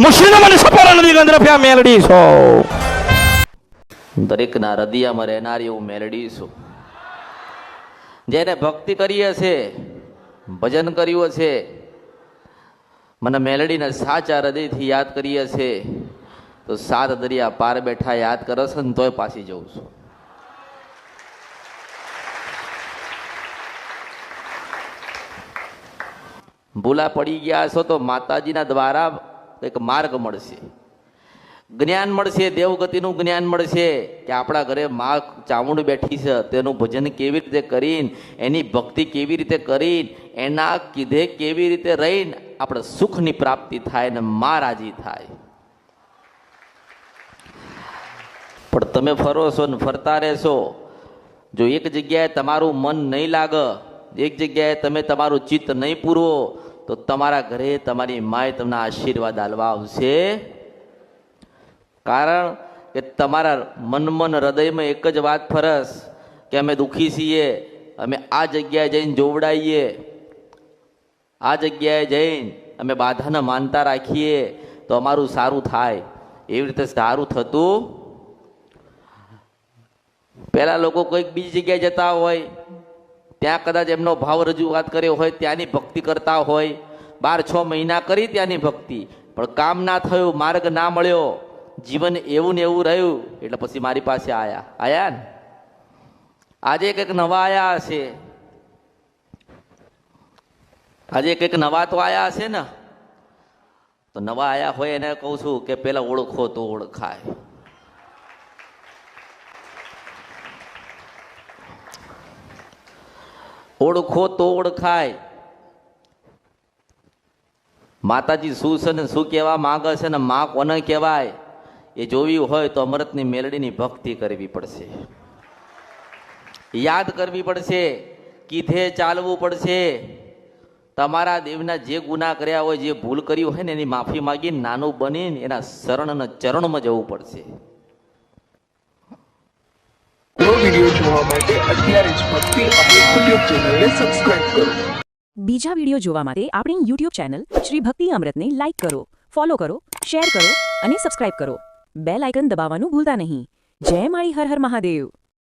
મુશીનો મને સપોરા નદી ગંદ્રફ્યા મેલડી છો. દરેકના હૃદયમાં રહેનારી હું મેલડી છું. જેને ભક્તિ કરી હશે, ભજન કર્યું હશે, મને મેલડીને સાચા હૃદયથી યાદ કરી હશે, તો સાત દરિયા પાર બેઠા યાદ કરો છો ને તોય પાછી જઉં છું. ભૂલા પડી ગયા છો તો માતાજીના દ્વારા એક માર્ગ મળશે, જ્ઞાન મળશે, દેવગતિનું જ્ઞાન મળશે કે આપણા ઘરે માં ચામુંડ બેઠી છે, તેનું ભજન કેવી રીતે કરીને, એની ભક્તિ કેવી રીતે કરીને, એના કીધે કેવી રીતે રહીને આપણે સુખની પ્રાપ્તિ થાય ને માં રાજી થાય. પણ તમે ફરો છો ને ફરતા રહેશો, જો એક જગ્યાએ તમારું મન નહીં લાગે, એક જગ્યાએ તમે તમારું ચિત્ત નહીં પૂરવો, તો તમારા ઘરે તમારી માએ તમને આશીર્વાદ આલવા આવશે. કારણ કે તમારા મન હૃદયમાં એક જ વાત ફરસ કે અમે દુઃખી છીએ, અમે આ જગ્યાએ જઈને જોવડાઈએ, આ જગ્યાએ જઈને અમે બાધાને માનતા રાખીએ તો અમારું સારું થાય. એવી રીતે સારું થતું. પહેલા લોકો કોઈક બીજી જગ્યાએ જતા હોય, ત્યાં કદાચ એમનો ભાવ રજૂઆત કર્યો હોય, ત્યાંની ભક્તિ કરતા હોય, 12-6 મહિના કરી ત્યાંની ભક્તિ, પણ કામ ના થયું, માર્ગ ના મળ્યો, જીવન એવું ને એવું રહ્યું, એટલે પછી મારી પાસે આયા ને. આજે કંઈક નવા આયા હશે, આજે કંઈક નવા તો આયા હશે ને, તો નવા આયા હોય એને કહું છું કે પેલા ઓળખો તો ઓળખાય. ઓળખો તો ઓળખાય. માતાજી શું છે ને શું કહેવા માંગે છે ને માં કોને કહેવાય એ જોવી હોય તો અમૃતની મેલડીની ભક્તિ કરવી પડશે, યાદ કરવી પડશે, કીધે ચાલવું પડશે. તમારા દેવના જે ગુનાહ કર્યા હોય, જે ભૂલ કરી હોય ને એની માફી માગીને નાનું બનીને એના શરણના ચરણમાં જવું પડશે. વિડિયો જોવા માટે અત્યારે જ ભક્તિ અમૃત યુટ્યુબ ચેનલને સબસ્ક્રાઇબ કરો. બીજા વિડિયો જોવા માટે આપણી યુટ્યુબ ચેનલ શ્રી ભક્તિ અમૃતને લાઇક કરો, ફોલો કરો, શેર કરો અને સબસ્ક્રાઇબ કરો. બેલ આઇકન દબાવવાનું ભૂલતા નહીં. જય માળી હર હર મહાદેવ.